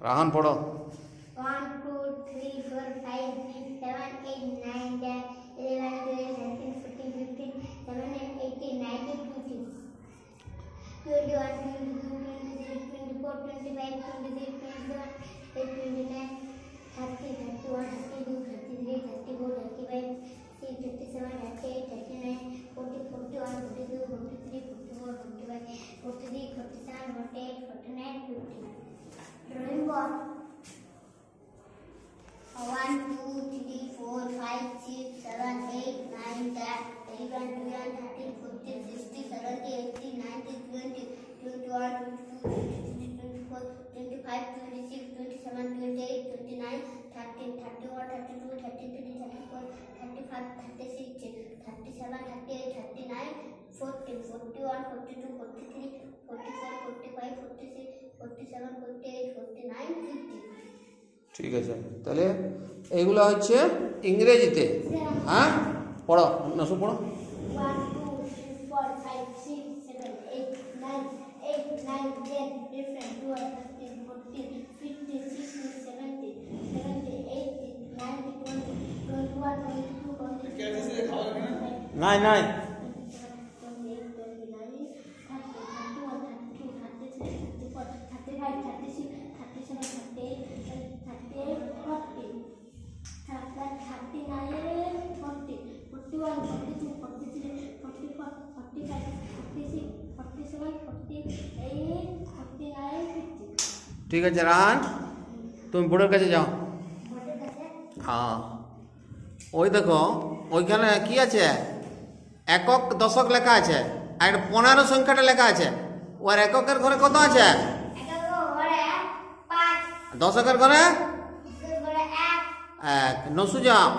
রাহান পড়ো। 1 2 3 4 5 6 7 8 9 10 11 12 13 14 15 17 18 19 20 21 22 23 24 25 26 27 29 30 31 32 33 34 35 37 38 39 40 41 42 43 44 45 43 47 48 49 50. Drawing board. 1 2 3 4 5 6 7 8 9 10 11 12 13 14 16 17 18 19 20 21 22 23 24 25 26 27 28 29 30 31 32 33 34 35 36 37 38 39 40 41 42 43 44 45 46 47 48 49 50. ঠিক আছে, তাহলে এইগুলো হচ্ছে ইংরেজিতে। হ্যাঁ পড়ো, নাসু পড়ো। 1 2 3 4 5 6 7 8 9 8 9 10 11 12 13 14 15 16 17 18 19 20 21 22 23 নাই নাই 48 ঠিক আছে রাহান, তুমি বোর্ডের কাছে যাও। হ্যাঁ ওই দেখো ওইখানে কি আছে, একক দশক লেখা আছে, আর 15 সংখ্যাটা লেখা আছে। ওর এককের ঘরে কত আছে? দশকের ঘরে 1। নসু যাও,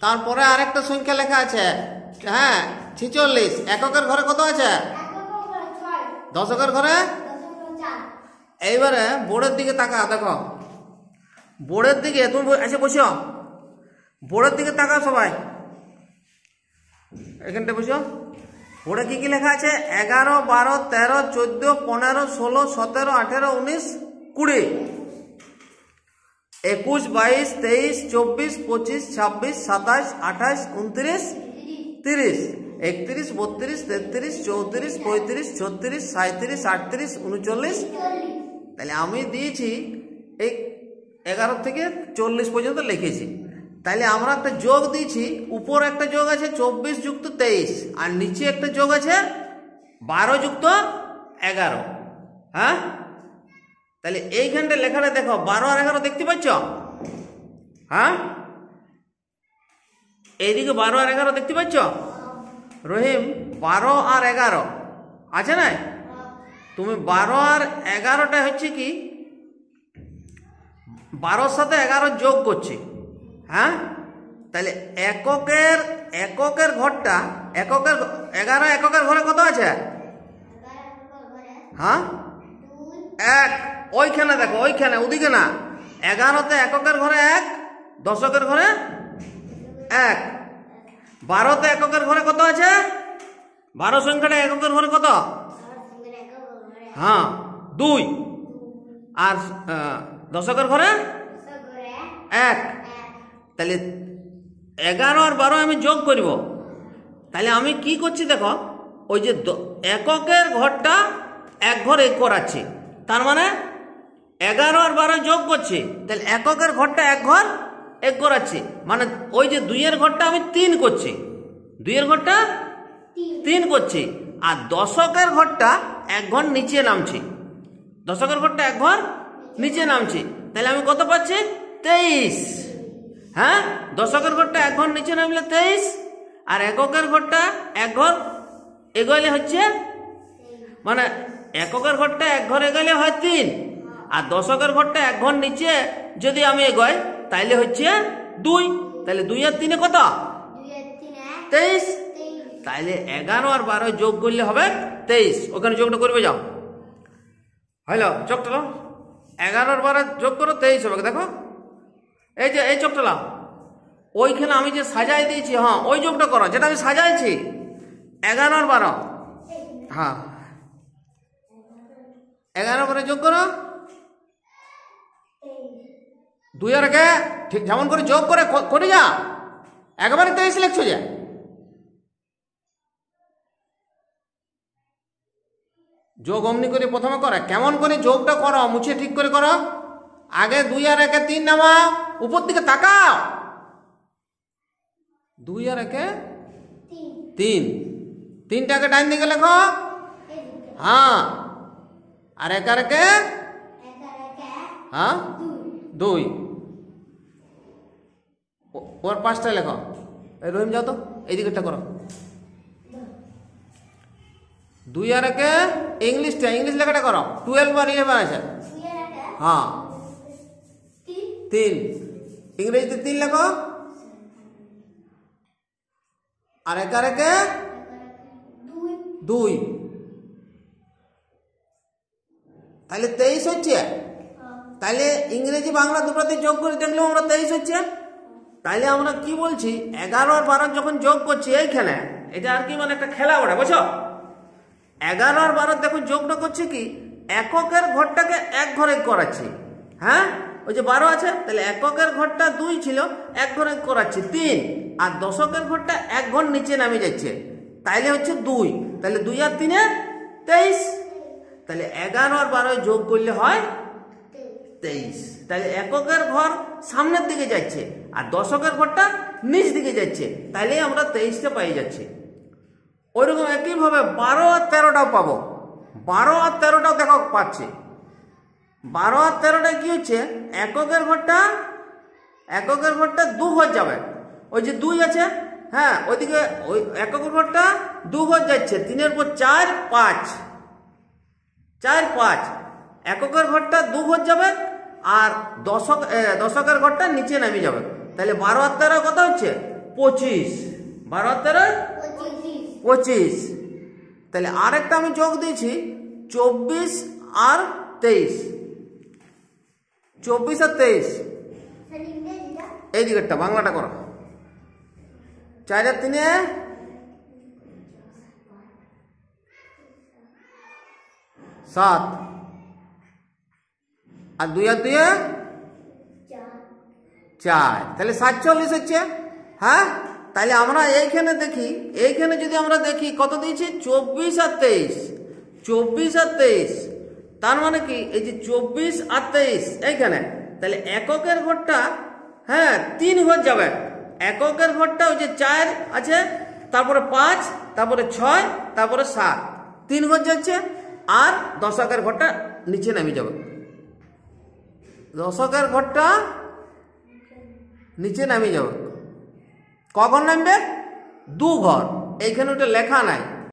তারপরে আরেকটা সংখ্যা লেখা আছে, হ্যাঁ 46। এককের ঘরে কত আছে? দশকের ঘরে। এইবারে বোর্ডের দিকে তাকা, দেখো বোর্ডের দিকে তুমি এসে বসো, বোর্ডের দিকে তাকাও সবাই, এখানটা বসো। বোর্ডে কি কি লেখা আছে? 11 12 13 14 15 16 17 18 19 20 21 22 23 24 25 26 27 28 29 30 31 32 33 34 35 36 37 38 39 তাহলে আমি দিয়েছি এই 11 থেকে 40 পর্যন্ত লিখেছি। তাহলে আমরা একটা যোগ দিয়েছি, উপর একটা যোগ আছে 24 যুক্ত 23, আর নিচে একটা যোগ আছে 12 যুক্ত 11। হ্যাঁ তাহলে এইখানটা লেখাটা দেখো, 12 আর 11 দেখতে পাচ্ছ? হ্যাঁ এইদিকে 12 আর 11 দেখতে পাচ্ছ? রহিম 12 আর 11 আছে না? তুমি 12 আর 11টা হচ্ছে কি, 12 সাথে 11 যোগ করছি। হ্যাঁ তাহলে এককের ঘরটা, এককের 11 এককের ঘরে কত আছে? হ্যাঁ 1। ওইখানে দেখো, ওইখানে ওদিকে না, 11তে এককের ঘরে 1, দশকের ঘরে 1। 12তে এককের ঘরে কত আছে? 12 সংখ্যাটা এককের ঘরে কত? হ্যাঁ 2। আর দশকের ঘরে 1। তাহলে 11 আর 12 আমি যোগ করব। তাহলে আমি কি করছি দেখো, ওই যে এককের ঘরটা এক ঘর এক করাচ্ছি, তার মানে 11 আর 12 যোগ করছি, তাহলে এককের ঘরটা এক ঘর এক করাচ্ছি, মানে ওই যে 2 এর ঘরটা আমি 3 করছি, 2 এর ঘরটা 3 করছি। আর দশকের ঘরটা এক ঘর নিচে নামছি, দশকের ঘরটা এক ঘর নিচে নামছি। তাহলে আমি কত পাচ্ছি? 23। হ্যাঁ দশকের ঘরটা এক ঘর নিচে নামলে 23, আর এককের ঘরটা এক ঘর এগোলে হচ্ছে, মানে এককের ঘরটা এক ঘর এগোলে হয় 3, আর দশকের ঘরটা এক ঘর নিচে যদি আমি এগোই তাইলে হচ্ছে 2। তাহলে 2 আর 3 কত? 23। তাইলে 11 আর 12 যোগ করলে হবে 23। ওখানে যোগটা করবে যাও, হইল যোগটা 11 আর 12 যোগ করো 23 হবে। দেখো এই যে এই যোগটা লাও, ওইখানে আমি যে সাজাই দিয়েছি, হ্যাঁ ওই যোগটা করো যেটা আমি সাজাইছি, 11 আর 12। হ্যাঁ 11 করে যোগ করো 2 আর 1 ঠিক যেমন করে যোগ করে করে যা, একবারে 23 লিখছো যে। যোগ অমনি করে প্রথমে করে, কেমন করে যোগটা করো মুছে ঠিক করে করো। আগে 2 আর 1 3 নামাও, উপর দিকে তাকাও। 2 আর 1 3, 3টাকে ডান দিকে লেখো। হ্যাঁ, আর 1 আর 1 হ্যাঁ 2, ওর 5টা লেখো। এই রহিম যাও তো, এইদিকেটা করো। 2 আর 1 ইংলিশ লেখাটা করো। 12 আর 11 আছে। হ্যাঁ 3, ইংরেজিতে 3 লেখো। আর 1 আর 1 2, তাহলে 23 হচ্ছে। তাহলে ইংরেজি বাংলা দুটোতে যোগ করে দেখলেও আমরা 23 হচ্ছে। তাহলে আমরা কি বলছি, 11 আর 12 যখন যোগ করছি এইখানে, এটা আর কি মানে একটা খেলা ওটা, বুঝছো? 11 আর 12 দেখো যোগটা করছে কি, এককের ঘরটাকে এক ঘরে করাচ্ছি। হ্যাঁ, ওই যে 12 আছে, তাহলে এককের ঘরটা 2 ছিল, এক ঘরে করাচ্ছি 3, আর দশকের ঘরটা এক ঘর নিচে নামে যাচ্ছে, তাইলে হচ্ছে 2। তাহলে 2 আর 3 23। তাহলে 11 আর 12 যোগ করলে হয় 23। তাহলে এককের ঘর সামনের দিকে যাচ্ছে আর দশকের ঘরটা নিচ দিকে যাচ্ছে, তাইলে আমরা 23টা পাই যাচ্ছি। ওইরকম একইভাবে 12 আর 13টাও পাবো। 12 আর 13টাও দেখো পাচ্ছি। 12 আর 13টা কি হচ্ছে, এককের ঘরটা 2 ঘর যাবে। ওই যে 2 আছে, হ্যাঁ ওইদিকে ওই এককের ঘরটা 2 ঘর যাচ্ছে, 3 পর 4 5, 4 5, এককের ঘরটা 2 ঘর যাবে আর দশকের ঘরটা নিচে নামে যাবে। তাহলে 12 আর 13 কত হচ্ছে 25। 12 আর 13 25। তাহলে আরেকটা আমি যোগ দিয়েছি 24 আর 23। 24 আর 23 এই দিকেরটা বাংলাটা করো। 4 আর 3 7, আর 2 আর 2 4, তাহলে 47 হচ্ছে। হ্যাঁ, তাহলে আমরা এইখানে দেখি, এইখানে যদি আমরা দেখি কত দিয়েছি 24 আর 23। 24 আর 23, তার মানে কি এই যে 24 আর 23 এইখানে, তাহলে এককের ঘরটা হ্যাঁ 3 ঘর যাবে। এককের ঘরটা ওই যে 4 আছে, তারপরে 5, তারপরে 6, তারপরে 7, 3 ঘর যাচ্ছে। আর দশকের ঘরটা নিচে নামে যাবে। দশকের ঘরটা নিচে নামে যাবে। কখন নামবে 2 ঘর, এইখানে ওটা লেখা নাই।